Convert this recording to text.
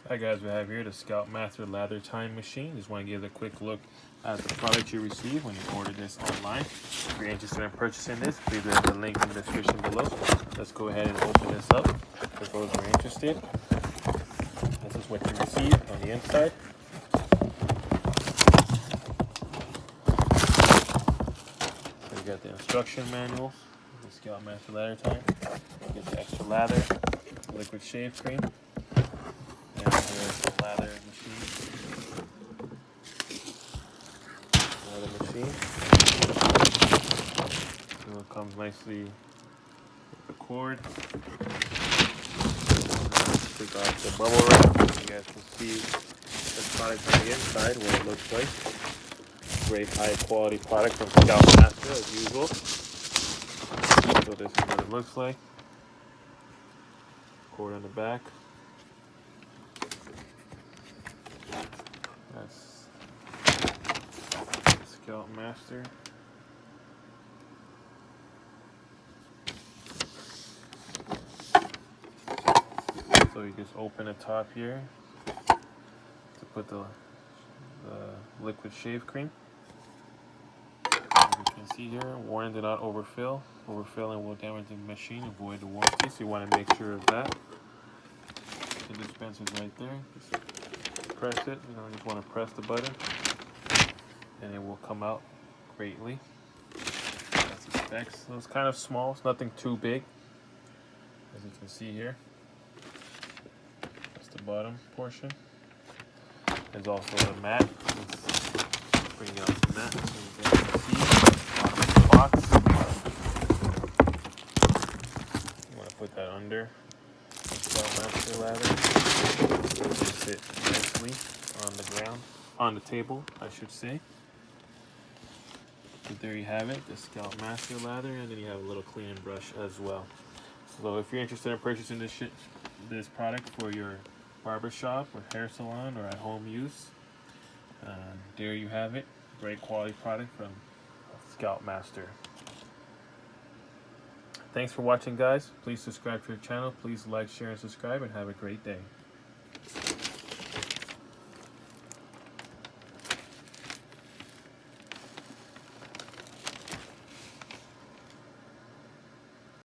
Hi guys, we have here the Scalpmaster Lather Time machine. Just want to give a quick look at the product you receive when you order this online. If you're interested in purchasing this, please leave the link in the description below. Let's go ahead and open this up for those who are interested. This is what you receive on the inside. So you got the instruction manual, the Scalpmaster Lather Time. You get the extra lather, liquid shave cream. And here's the lather machine. Lather machine. So it comes nicely with the cord. Take off the bubble wrap. You guys can see the product on the inside, what it looks like. Great high quality product from Scalpmaster as usual. So this is what it looks like. Cord on the back. That's Scalpmaster. So you just open the top here to put the liquid shave cream. As you can see here, warning, do not overfill. Overfilling will damage the machine, avoid the warranty, so you want to make sure of that. The dispenser's right there. Just press it, you just want to press the button and it will come out greatly. That's the specs. So it's kind of small, it's nothing too big, as you can see here. That's the bottom portion. There's also the mat. Let's bring out the mat so you guys can see bottom of the box. You want to put that under the Scalpmaster lather. Sit nicely on the ground, on the table, I should say. So there you have it, the Scalpmaster lather, and then you have a little cleaning brush as well. So if you're interested in purchasing this product for your barbershop or hair salon or at home use, there you have it. Great quality product from Scalpmaster. Thanks for watching, guys. Please subscribe to our channel. Please like, share, and subscribe, and have a great day.